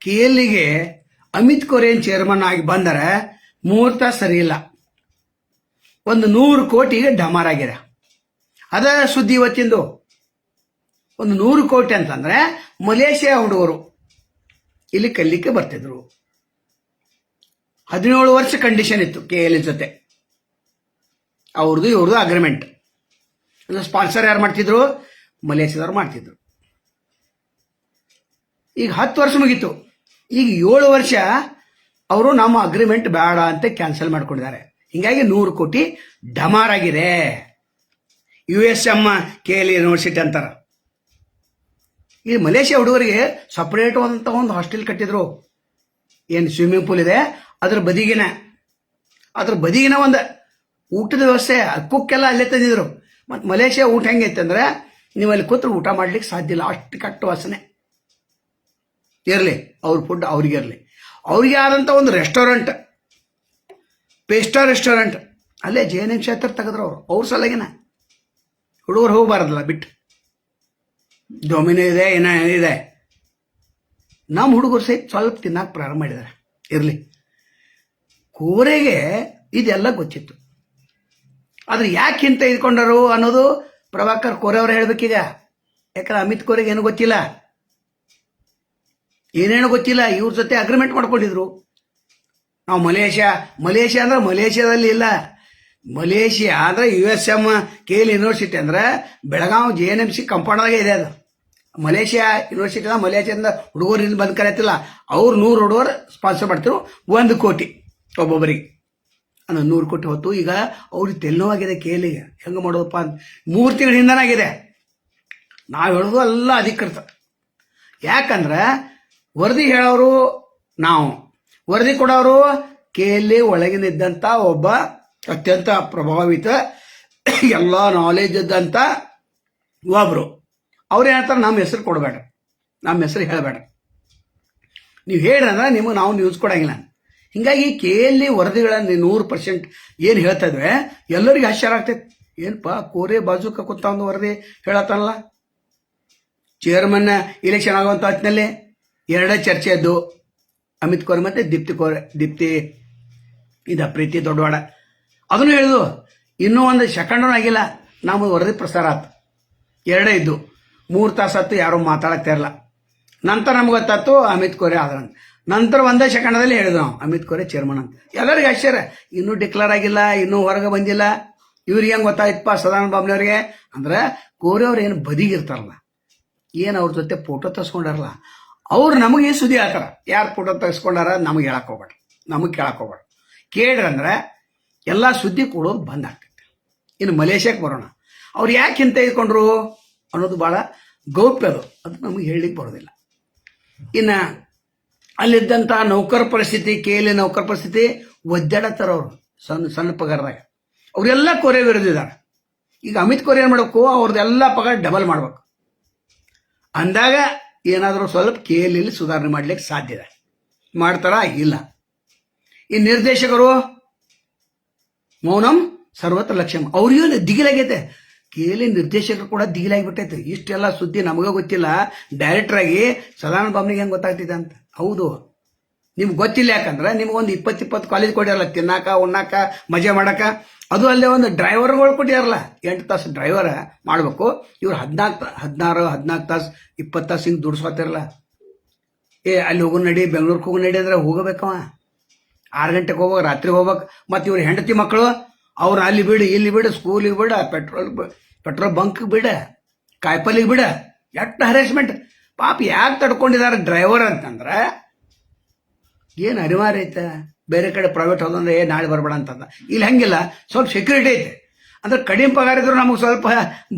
KLಗೆ Amit ಕೋರೇನ್ chairman ಆಗಿ ಬಂದರೆ ಮುಹೂರ್ತ ಸರಿ ಇಲ್ಲ. ಒಂದು 100 ಕೋಟಿಗೆ ಡಮಾರ್ ಆಗಿದೆ. ಅದ ಸುದ್ದಿ ಇವತ್ತಿಂದು. ಒಂದು 100 ಕೋಟಿ ಅಂತಂದ್ರೆ ಮಲೇಷ್ಯಾ ಹುಡುಗರು ಇಲ್ಲಿ ಕಲಿಕ್ಕೆ ಬರ್ತಿದ್ರು. 17 ವರ್ಷ ಕಂಡೀಷನ್ ಇತ್ತು KL ಜೊತೆ. ಅವ್ರದ್ದು ಇವ್ರದ್ದು ಅಗ್ರಿಮೆಂಟ್. ಸ್ಪಾನ್ಸರ್ ಯಾರು ಮಾಡ್ತಿದ್ರು? ಮಲೇಷ್ಯಾದವ್ರು ಮಾಡ್ತಿದ್ರು. ಈಗ 10 ವರ್ಷ ಮುಗೀತು. ಈಗ 7 ವರ್ಷ ಅವರು ನಮ್ಮ ಅಗ್ರಿಮೆಂಟ್ ಬೇಡ ಅಂತ ಕ್ಯಾನ್ಸಲ್ ಮಾಡ್ಕೊಂಡಿದ್ದಾರೆ. ಹಿಂಗಾಗಿ 100 ಕೋಟಿ ಡಮಾರ್ ಆಗಿದೆ. USM KL ಯೂನಿವರ್ಸಿಟಿ ಅಂತಾರ. ಈ ಮಲೇಷ್ಯಾ ಹುಡುಗರಿಗೆ ಸಪರೇಟ್ ಅಂತ ಒಂದು ಹಾಸ್ಟೆಲ್ ಕಟ್ಟಿದ್ರು. ಏನು ಸ್ವಿಮ್ಮಿಂಗ್ ಪೂಲ್ ಇದೆ ಅದ್ರ ಬದಿಗಿನ ಒಂದು ಊಟದ ವ್ಯವಸ್ಥೆ, ಕುಕ್ಕೆಲ್ಲ ಅಲ್ಲೇ ತಂದಿದ್ರು. ಮತ್ತು ಮಲೇಷ್ಯಾ ಊಟ ಹೆಂಗೈತೆ ಅಂದ್ರೆ ನೀವು ಅಲ್ಲಿ ಕೂತ್ರು ಊಟ ಮಾಡ್ಲಿಕ್ಕೆ ಸಾಧ್ಯ ಇಲ್ಲ, ಅಷ್ಟು ಕಟ್ಟು ವಾಸನೆ ಇರಲಿ. ಅವ್ರ ಫುಡ್ ಅವ್ರಿಗೆ ಇರಲಿ. ಅವ್ರಿಗೆ ಆದಂಥ ಒಂದು ರೆಸ್ಟೋರೆಂಟ್, ಪೇಸ್ಟಾ ರೆಸ್ಟೋರೆಂಟ್ ಅಲ್ಲೇ JNM ಕ್ಷೇತ್ರ ತೆಗೆದ್ರು. ಅವ್ರ ಸಲಗಿನ ಹುಡುಗರು ಹೋಗಬಾರ್ದಲ್ಲ ಬಿಟ್ಟು. ಡೊಮಿನೋ ಇದೆ, ಇದೆ. ನಮ್ಮ ಹುಡುಗರು ಸಹಿತ ಸ್ವಲ್ಪ ತಿನ್ನಕ್ಕೆ ಪ್ರಾರಂಭ ಮಾಡಿದ್ದಾರೆ. ಇರಲಿ, ಕೋರೆಗೆ ಇದೆಲ್ಲ ಗೊತ್ತಿತ್ತು. ಆದ್ರೆ ಯಾಕೆ ಇಂತ ಇದ್ಕೊಂಡರು ಅನ್ನೋದು ಪ್ರಭಾಕರ್ ಕೋರೆ ಅವರು ಹೇಳ್ಬೇಕೀಗ. ಯಾಕಂದ್ರೆ ಅಮಿತ್ ಕೋರೆಗೆ ಏನು ಗೊತ್ತಿಲ್ಲ, ಏನೇನು ಗೊತ್ತಿಲ್ಲ. ಇವ್ರ ಜೊತೆ ಅಗ್ರಿಮೆಂಟ್ ಮಾಡ್ಕೊಂಡಿದ್ರು. ನಾವು ಮಲೇಷ್ಯಾ ಅಂದ್ರೆ ಮಲೇಷ್ಯಾದಲ್ಲಿ ಇಲ್ಲ. ಮಲೇಷ್ಯಾ ಅಂದ್ರೆ USM KL ಯೂನಿವರ್ಸಿಟಿ ಅಂದ್ರೆ ಬೆಳಗಾವಿ JNMC ಕಂಪೌಂಡ್ದಾಗೆ ಇದೆ. ಅದು ಮಲೇಷ್ಯಾ ಯೂನಿವರ್ಸಿಟಿ. ಮಲೇಷ್ಯಾದಿಂದ ಹುಡುಗರು ಬಂದ್ ಕರೆಯತ್ತಿಲ್ಲ. ಅವ್ರು 100 ಹುಡುಗರು ಸ್ಪಾನ್ಸರ್ ಮಾಡ್ತಿರು. 1 ಕೋಟಿ ಒಬ್ಬೊಬ್ಬರಿಗೆ. 100 ಕೋಟಿ ಹೊತ್ತು ಈಗ ಅವ್ರಿಗೆ ತೆಲ್ಲೋವಾಗಿದೆ. KLಗೆ ಹೆಂಗೆ ಮಾಡೋದಪ್ಪ ಅಂತ 3 ತಿಂಗಳ ಹಿಂದನಾಗಿದೆ. ನಾವು ಹೇಳೋದು ಎಲ್ಲ ಅಧಿಕೃತ. ಯಾಕಂದ್ರೆ ವರದಿ ಹೇಳೋರು ನಾವು, ವರದಿ ಕೊಡೋರು KL ಒಳಗಿನಿದ್ದಂಥ ಒಬ್ಬ ಅತ್ಯಂತ ಪ್ರಭಾವಿತ ಎಲ್ಲ ನಾಲೆಜ್ ಇದ್ದಂಥ ಒಬ್ರು. ಅವ್ರು ಹೇಳ್ತಾರೆ ನಮ್ಮ ಹೆಸರು ಕೊಡಬೇಡ, ನಮ್ಮ ಹೆಸರು ಹೇಳಬೇಡ, ನೀವು ಹೇಳ್ರಂದ್ರೆ ನಿಮಗೆ ನಾವು ನ್ಯೂಸ್ ಕೊಡಂಗಿಲ್ಲ. ಹಿಂಗಾಗಿ KL ವರದಿಗಳನ್ನು 100% ಏನು ಹೇಳ್ತಾ ಇದ್ವಿ ಎಲ್ಲರಿಗೂ ಆಶ್ಚರ್ಯ ಆಗ್ತೈತೆ. ಏನಪ್ಪ ಕೋರೆ ಬಾಜುಕ ಕೂತ ಒಂದು ವರದಿ ಹೇಳತ್ತಲ್ಲ. ಚೇರ್ಮನ್ ಇಲೆಕ್ಷನ್ ಆಗುವಂಥ ಹೊತ್ತಿನಲ್ಲಿ 2 ಚರ್ಚೆ ಇದ್ದು, ಅಮಿತ್ ಕೋರೆ ಮತ್ತೆ ದೀಪ್ತಿ ಪ್ರೀತಿ ದೊಡ್ಡವಾಡ ಅದನ್ನು ಹೇಳಿದ್ವು. ಇನ್ನೂ ಒಂದು ಸೆಕೆಂಡ್ ಆಗಿಲ್ಲ ನಾವು ವರದಿ ಪ್ರಸಾರ ಆಯ್ತು. 2 ಇದ್ದು 3 ತಾಸು ಹತ್ತು ಯಾರು ಮಾತಾಡಕ್ತಾ ಇರಲ್ಲ. ನಂತರ ನಮ್ಗೆ ಗೊತ್ತಾಯ್ತು ಅಮಿತ್ ಕೋರೆ ಆದ್ರಂತ. ನಂತರ 1 ಸೆಕೆಂಡದಲ್ಲಿ ಹೇಳಿದ್ವು ನಾವು ಅಮಿತ್ ಕೋರೆ ಚೇರ್ಮನ್ ಅಂತ. ಎಲ್ಲರಿಗೂ ಆಶ್ಚರ್ಯ. ಇನ್ನೂ ಡಿಕ್ಲೇರ್ ಆಗಿಲ್ಲ, ಇನ್ನೂ ಹೊರಗೆ ಬಂದಿಲ್ಲ. ಇವ್ರಿಗೆ ಹೆಂಗೆ ಗೊತ್ತಾಯ್ತಪ್ಪ ಸದಾನಂದ ಬಾಬ್ನವ್ರಿಗೆ ಅಂದ್ರೆ ಕೋರೆ ಅವ್ರು ಏನು ಬದಿಗಿರ್ತಾರಲ್ಲ, ಏನು ಅವ್ರ ಜೊತೆ ಫೋಟೋ ತರಿಸ್ಕೊಂಡಾರಲ್ಲ, ಅವ್ರು ನಮಗೆ ಸುದ್ದಿ ಹಾಕ್ತಾರ. ಯಾರು ಫೋಟೋ ತೆಗೆಸ್ಕೊಂಡಾರ ನಮಗೆ ಹೇಳಕ್ ಹೋಗ್ಬೇಡ, ನಮಗೆ ಕೇಳಕ್ ಹೋಗ್ಬೇಡ. ಕೇಳ್ರಂದ್ರೆ ಎಲ್ಲ ಸುದ್ದಿ ಕೊಡೋದು ಬಂದ್ ಆಗ್ತೈತೆ. ಇನ್ನು ಮಲೇಷ್ಯಾಕ್ಕೆ ಬರೋಣ. ಅವ್ರು ಯಾಕೆ ಹಿಂತ ಇದ್ಕೊಂಡ್ರು ಅನ್ನೋದು ಭಾಳ ಗೌಪ್ಯ. ಅದು ನಮಗೆ ಹೇಳಲಿಕ್ಕೆ ಬರೋದಿಲ್ಲ. ಇನ್ನು ಅಲ್ಲಿದ್ದಂಥ ನೌಕರ ಪರಿಸ್ಥಿತಿ, KL ನೌಕರ ಪರಿಸ್ಥಿತಿ ಒದ್ದಾಡತ್ತಾರ. ಅವರು ಸಣ್ಣ ಪಗಾರದಾಗ ಅವರೆಲ್ಲ ಕೋರೆ ವಿರೋಧಿದ್ದಾರೆ. ಈಗ ಅಮಿತ್ ಕೋರೆ ಏನು ಮಾಡಬೇಕು, ಅವ್ರದ್ದೆಲ್ಲ ಪಗಾರ ಡಬಲ್ ಮಾಡ್ಬೇಕು ಅಂದಾಗ ಏನಾದರೂ ಸ್ವಲ್ಪ KL ಸುಧಾರಣೆ ಮಾಡ್ಲಿಕ್ಕೆ ಸಾಧ್ಯ ಇದೆ. ಮಾಡ್ತಾರ? ಇಲ್ಲ. ಈ ನಿರ್ದೇಶಕರು ಮೌನಂ ಸರ್ವತ್ರ ಲಕ್ಷ್ಯಂ. ಅವ್ರಿಗೂ ದಿಗಿಲಾಗೈತೆ. KL ನಿರ್ದೇಶಕರು ಕೂಡ ದಿಗಿಲಾಗಿಬಿಟ್ಟೈತೆ. ಇಷ್ಟೆಲ್ಲ ಸುದ್ದಿ ನಮಗ ಗೊತ್ತಿಲ್ಲ. ಡೈರೆಕ್ಟರ್ ಆಗಿ ಸದಾನಂದ ಬಾಬ್ನಿಗೆ ಹೆಂಗೆ ಗೊತ್ತಾಗ್ತಿದೆ ಅಂತ. ಹೌದು, ನಿಮ್ಗೆ ಗೊತ್ತಿಲ್ಲ. ಯಾಕಂದ್ರೆ ನಿಮ್ಗೊಂದು 20 ಕಾಲೇಜ್ ಕೊಟ್ಟಿರಲ್ಲ, ತಿನ್ನಾಕ ಉಣ್ಣಾಕ ಮಜಾ ಮಾಡಾಕ. ಅದು ಅಲ್ಲೇ ಒಂದು ಡ್ರೈವರ್ಗಳು ಕೊಟ್ಟಿರಲ್ಲ, 8 ತಾಸು ಡ್ರೈವರ್ ಮಾಡಬೇಕು. ಇವ್ರು 14 ತಾಸು 20 ತಾಸು ಹಿಂಗೆ ದುಡ್ಸ್ಕೊತಿರಲ್ಲ. ಅಲ್ಲಿ ಹೋಗೋ ನಡಿ, ಬೆಂಗಳೂರಿಗೆ ಹೋಗೋ ನಡಿ ಅಂದ್ರೆ ಹೋಗಬೇಕವ. 6 ಗಂಟೆಗೆ ಹೋಗ್ಬೇಕು, ರಾತ್ರಿ ಹೋಗ್ಬೇಕು. ಮತ್ತು ಇವ್ರ ಹೆಂಡತಿ ಮಕ್ಕಳು ಅವ್ರು ಅಲ್ಲಿ ಬಿಡು, ಇಲ್ಲಿ ಬಿಡು, ಸ್ಕೂಲಿಗೆ ಬಿಡ, ಪೆಟ್ರೋಲ್ ಬಂಕ್ ಬಿಡ, ಕಾಯಿಪಲ್ಲಿಗೆ ಬಿಡ. ಎಷ್ಟು ಹರೇಸ್ಮೆಂಟ್ ಪಾಪ. ಯಾಕೆ ತಡ್ಕೊಂಡಿದ್ದಾರೆ ಡ್ರೈವರ್ ಅಂತಂದ್ರೆ ಏನು ಅನಿವಾರ್ಯ ಐತೆ. ಬೇರೆ ಕಡೆ ಪ್ರೈವೇಟ್ ಹೋದಂದ್ರೆ ನಾಳೆ ಬರಬೇಡ ಅಂತಂದ. ಇಲ್ಲಿ ಹಂಗಿಲ್ಲ, ಸ್ವಲ್ಪ ಸೆಕ್ಯೂರಿಟಿ ಐತೆ. ಅಂದ್ರೆ ಕಡಿಮೆ ಪಗಾರ ಇದ್ರು ನಮಗೆ ಸ್ವಲ್ಪ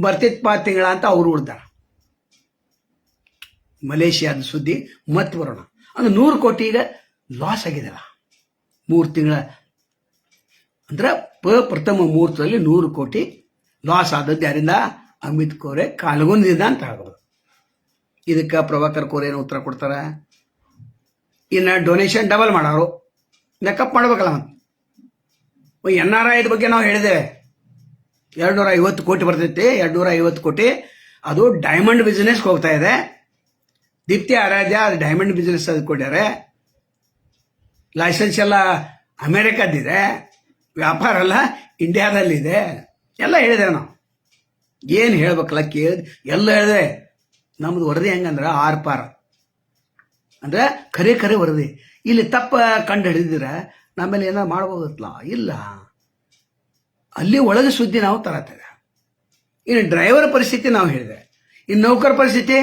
ಬರ್ತಿತ್ತಪ್ಪ ತಿಂಗಳ ಅಂತ ಅವ್ರು ಉಳ್ದಾರ. ಮಲೇಷ್ಯಾದ ಸುದ್ದಿ ಮತ್ತೆ ಬರೋಣ. ಅಂದ್ರೆ 100 ಕೋಟಿ ಈಗ ಲಾಸ್ ಆಗಿದೆಲ್ಲ 3 ತಿಂಗಳ. ಅಂದ್ರೆ ಪ್ರಥಮ ಮುಹೂರ್ತದಲ್ಲಿ 100 ಕೋಟಿ ಲಾಸ್ ಆದದ್ದು ಯಾರಿಂದ? ಅಮಿತ್ ಕೋರೆ ಕಾಲ್ಗೊಂದಿದ್ದ ಅಂತ ಹೇಳ್ಬೋದು. ಇದಕ್ಕೆ ಪ್ರಭಾಕರ್ ಕೋರೆ ಏನು ಉತ್ತರ ಕೊಡ್ತಾರೆ? ಇನ್ನು ಡೊನೇಷನ್ ಡಬಲ್ ಮಾಡೋರು ಮೇಕಪ್ ಮಾಡ್ಬೇಕಲ್ಲ. ಮತ್ತು NRI ಬಗ್ಗೆ ನಾವು ಹೇಳಿದ್ದೇವೆ. 250 ಕೋಟಿ ಬರ್ತೈತಿ. 250 ಕೋಟಿ ಅದು ಡೈಮಂಡ್ ಬಿಸ್ನೆಸ್ಗೆ ಹೋಗ್ತಾ ಇದೆ. ದೀಪ್ತಿ ಆರಾಧ್ಯ ಡೈಮಂಡ್ ಬಿಸ್ನೆಸ್ ಅದು ಕೊಡ್ಯಾರೆ, ಲೈಸೆನ್ಸ್ ಎಲ್ಲ ಅಮೇರಿಕಾದಿದೆ, ವ್ಯಾಪಾರ ಎಲ್ಲ ಇಂಡಿಯಾದಲ್ಲಿದೆ, ಎಲ್ಲ ಹೇಳಿದೆವು ನಾವು. ಏನು ಹೇಳ್ಬೇಕಲ್ಲ ಕೇಳಿದ್ ಎಲ್ಲ ಹೇಳಿದೆ. ನಮ್ದು ವರದಿ ಹೆಂಗಂದ್ರೆ ಆರ್ಪಾರ ಅಂದ್ರೆ ಖರೆ ಖರೆ ವರದಿ. ಇಲ್ಲಿ ತಪ್ಪ ಕಂಡು ಹಿಡಿದಿದ್ರೆ ನಮ್ಮೇಲೆ ಏನಾರು ಮಾಡ್ಬೋದತ್ಲ, ಇಲ್ಲ. ಅಲ್ಲಿ ಒಳಗೆ ಸುದ್ದಿ ನಾವು ತರತ್ತೇವೆ. ಇನ್ನು ಡ್ರೈವರ್ ಪರಿಸ್ಥಿತಿ ನಾವು ಹೇಳಿದೆ. ಇನ್ನು ನೌಕರ ಪರಿಸ್ಥಿತಿ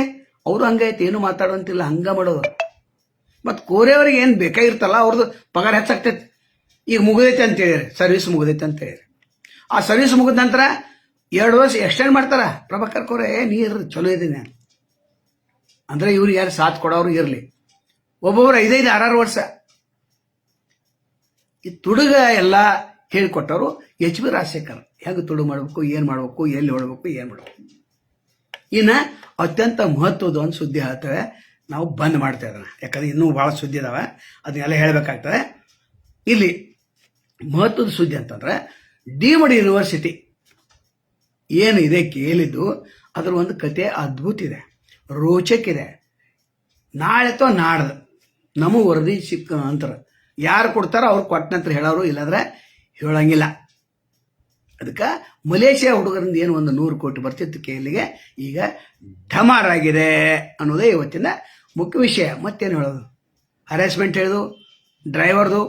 ಅವರು ಹಂಗೈತಿ, ಏನು ಮಾತಾಡುವಂತಿಲ್ಲ, ಹಂಗ ಮಾಡೋದು. ಮತ್ತು ಕೋರೆಯವ್ರಿಗೆ ಏನು ಬೇಕಾಗಿರ್ತಲ್ಲ ಅವ್ರದ್ದು ಪಗಾರ ಹೆಚ್ಚಾಗ್ತೈತಿ. ಈಗ ಮುಗಿದೈತೆ ಅಂತ ಹೇಳಿರಿ, ಸರ್ವಿಸ್ ಮುಗಿದೈತೆ ಅಂತ ಹೇಳಿರಿ. ಆ ಸರ್ವಿಸ್ ಮುಗಿದ ನಂತರ 2 ವರ್ಷ ಎಕ್ಸ್ಟೆಂಡ್ ಮಾಡ್ತಾರ. ಪ್ರಭಾಕರ್ ಕೋರೆ ನೀರು ಚಲೋ ಇದ್ದೀನಿ ಅಂದ್ರೆ ಇವ್ರಿಗೆ ಯಾರು ಸಾಥ್ ಕೊಡೋರು ಇರಲಿ. ಒಬ್ಬೊಬ್ರು 5-5, 6 ವರ್ಷ ಈ ತುಡುಗ ಎಲ್ಲ ಹೇಳಿಕೊಟ್ಟವರು ಎಚ್ ಬಿ ರಾಜಶೇಖರ್. ಹೆಂಗೆ ತುಡು ಮಾಡಬೇಕು, ಏನು ಮಾಡಬೇಕು, ಎಲ್ಲಿ ಹೊಡಬೇಕು, ಏನು ಮಾಡಬೇಕು. ಇನ್ನು ಅತ್ಯಂತ ಮಹತ್ವದ ಒಂದು ಸುದ್ದಿ ಹೇಳ್ತೇವೆ, ನಾವು ಬಂದ್ ಮಾಡ್ತಾ ಇದ್ದಾನೆ. ಯಾಕಂದ್ರೆ ಇನ್ನೂ ಭಾಳ ಸುದ್ದಿ ಇದಾವೆ, ಅದನ್ನೆಲ್ಲ ಹೇಳಬೇಕಾಗ್ತದೆ. ಇಲ್ಲಿ ಮಹತ್ವದ ಸುದ್ದಿ ಅಂತಂದ್ರೆ ಡೀಮ್ಡ್ ಯೂನಿವರ್ಸಿಟಿ ಏನು ಇದೆ ಕೇಳಿದ್ದು, ಅದರ ಒಂದು ಕತೆ ಅದ್ಭುತ ಇದೆ, ರೋಚಕ ಇದೆ. ನಾಳೆ ಅಥವಾ ನಾಡ್ದು ನಮಗೆ ವರದಿ ಸಿಕ್ಕ ನಂತರ ಯಾರು ಕೊಡ್ತಾರೋ ಅವ್ರು ಕೊಟ್ಟ ನಂತರ ಹೇಳೋರು, ಇಲ್ಲಾಂದ್ರೆ ಹೇಳಂಗಿಲ್ಲ. ಅದಕ್ಕೆ ಮಲೇಷ್ಯಾ ಹುಡುಗರಿಂದ ಏನು ಒಂದು 100 ಕೋಟಿ ಬರ್ತಿತ್ತು ಕೇಳಿಗೆ, ಈಗ ಢಮಾರಾಗಿದೆ ಅನ್ನೋದೇ ಇವತ್ತಿನ ಮುಖ್ಯ ವಿಷಯ. ಮತ್ತೇನು ಹೇಳೋದು, ಹರಾಸ್ಮೆಂಟ್ ಹೇಳೋದು, ಡ್ರೈವರ್ದು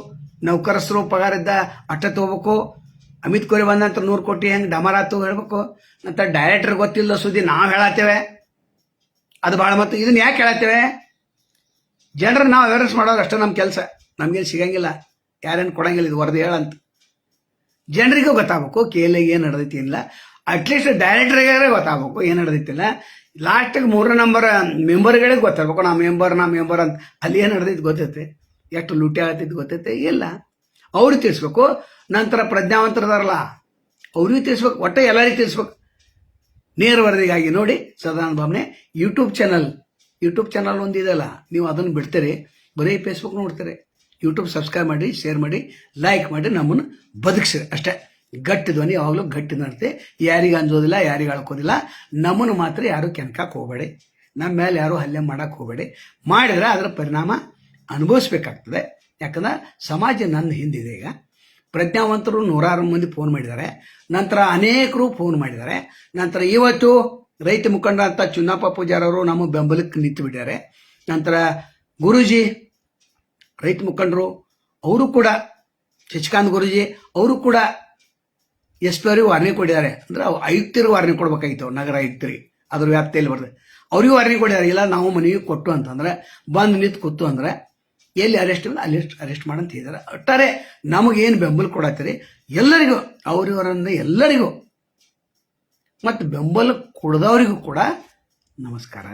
ನೌಕರಸ್ಥರು ಪಗಾರ ಇದ್ದ ಅಟ್ಟ ತಗೋಬೇಕು, ಅಮಿತ್ ಕೋರಿ ಬಂದ ನಂತರ 100 ಕೋಟಿ ಹೆಂಗೆ ಡಮಾರಾತು ಹೇಳ್ಬೇಕು, ನಂತರ ಡೈರೆಕ್ಟರ್ ಗೊತ್ತಿಲ್ಲ ಸುದ್ದಿ ನಾವು ಹೇಳತ್ತೇವೆ, ಅದು ಭಾಳ. ಮತ್ತು ಇದನ್ನ ಯಾಕೆ ಹೇಳತ್ತೇವೆ, ಜನರನ್ನ ನಾವು ಅವೇರ್ನೆಸ್ ಮಾಡೋರು ಅಷ್ಟೇ ನಮ್ಮ ಕೆಲಸ. ನಮಗೇನು ಸಿಗಂಗಿಲ್ಲ, ಯಾರೇನು ಕೊಡಂಗಿಲ್ಲ, ಇದು ವರದಿ ಹೇಳಂತ ಜನರಿಗೂ ಗೊತ್ತಾಗಬೇಕು ಕೇಳಿಗೆ ಏನು ನಡೆದೈತಿ ಇಲ್ಲ. ಅಟ್ಲೀಸ್ಟ್ ಡೈರೆಕ್ಟರ್ಗೆ ಗೊತ್ತಾಗಬೇಕು ಏನು ನಡೆದೈತಿಲ್ಲ. ಲಾಸ್ಟಿಗೆ 3ನೇ ನಂಬರ್ ಮೆಂಬರ್ಗಳಿಗೆ ಗೊತ್ತಿರ್ಬೇಕು, ನಾ ಮೆಂಬರ್ ಅಂತ. ಅಲ್ಲಿ ಏನು ನಡೆದೈತಿ ಗೊತ್ತೈತೆ, ಎಷ್ಟು ಲೂಟಿ ಆಗತ್ತೈತಿ ಗೊತ್ತೈತೆ ಇಲ್ಲ, ಅವ್ರಿಗೆ ತಿಳಿಸ್ಬೇಕು. ನಂತರ ಪ್ರಜ್ಞಾವಂತರದಾರಲ್ಲ ಅವ್ರಿಗೂ ತಿಳಿಸ್ಬೇಕು, ಒಟ್ಟು ಎಲ್ಲರಿಗೂ ತಿಳಿಸ್ಬೇಕು. ನೇರ ವರದಿಗಾಗಿ ನೋಡಿ ಸದಾನಂದ ಭಾವನೆ ಯೂಟ್ಯೂಬ್ ಚಾನಲ್ ಒಂದು ಇದೆಯಲ್ಲ, ನೀವು ಅದನ್ನು ಬಿಡ್ತೀರಿ, ಬರೀ ಫೇಸ್ಬುಕ್ ನೋಡ್ತೀರಿ. ಯೂಟ್ಯೂಬ್ ಸಬ್ಸ್ಕ್ರೈಬ್ ಮಾಡಿ, ಶೇರ್ ಮಾಡಿ, ಲೈಕ್ ಮಾಡಿ, ನಮ್ಮನ್ನು ಬದುಕಿಸಿರಿ ಅಷ್ಟೇ. ಗಟ್ಟಿ ಧ್ವನಿ ಯಾವಾಗಲೂ ಗಟ್ಟಿ ನಡ್ತೆ, ಯಾರಿಗೆ ಅಂಜೋದಿಲ್ಲ, ಯಾರಿಗೆ ಅಳ್ಕೋದಿಲ್ಲ. ನಮ್ಮನ್ನು ಮಾತ್ರ ಯಾರು ಕೆಣಕಕ್ಕೆ ಹೋಗಬೇಡಿ, ನಮ್ಮ ಮೇಲೆ ಯಾರು ಹಲ್ಲೆ ಮಾಡಕ್ಕೆ ಹೋಗಬೇಡಿ. ಮಾಡಿದ್ರೆ ಅದರ ಪರಿಣಾಮ ಅನುಭವಿಸ್ಬೇಕಾಗ್ತದೆ. ಯಾಕಂದ್ರೆ ಸಮಾಜ ನನ್ನ ಹಿಂದಿದೆ. ಈಗ ಪ್ರಜ್ಞಾವಂತರು 106 ಮಂದಿ ಫೋನ್ ಮಾಡಿದ್ದಾರೆ, ನಂತರ ಅನೇಕರು ಫೋನ್ ಮಾಡಿದ್ದಾರೆ. ನಂತರ ಇವತ್ತು ರೈತ ಮುಖಂಡ ಅಂತ ಚುನ್ನಪ್ಪ ಪೂಜಾರವರು ನಮ್ಮ ಬೆಂಬಲಕ್ಕೆ ನಿಂತು ಬಿಟ್ಟಿದ್ದಾರೆ. ನಂತರ ಗುರೂಜಿ ರೈತ ಮುಖಂಡರು ಅವರು ಕೂಡ, ಶಶಿಕಾಂತ್ ಗುರೂಜಿ ಅವರು ಕೂಡ SP ಅವರಿಗೆ ವಾರ್ನಿಂಗ್ ಕೊಟ್ಟಿದ್ದಾರೆ. ಅಂದ್ರೆ ಆಯುಕ್ತರಿಗೆ ವಾರ್ನಿಂಗ್ ಕೊಡ್ಬೇಕಾಗಿತ್ತು, ನಗರ ಆಯುಕ್ತರಿಗೆ, ಅದ್ರ ವ್ಯಾಪ್ತಿಯಲ್ಲಿ ಬರ್ತದೆ. ಅವರಿಗೂ ವಾರ್ನಿಂಗ್ ಕೊಟ್ಟಿದ್ದಾರೆ, ಇಲ್ಲ ನಾವು ಮನೆಗೆ ಕೊಟ್ಟು ಅಂತಂದ್ರೆ ಬಂದು ನಿಂತು ಕೂತು ಅಂದ್ರೆ ಎಲ್ಲಿ ಅರೆಸ್ಟ್ ಇಲ್ಲ ಅಲ್ಲಿ ಅರೆಸ್ಟ್ ಮಾಡಂತ ಹೇಳಿದ್ದಾರೆ. ಒಟ್ಟಾರೆ ನಮಗೇನು ಬೆಂಬಲ ಕೊಡತ್ತೀರಿ ಎಲ್ಲರಿಗೂ, ಅವರಿವರನ್ನ ಎಲ್ಲರಿಗೂ, ಮತ್ತು ಬೆಂಬಲ ಕೊಡದವರಿಗೂ ಕೂಡ ನಮಸ್ಕಾರ.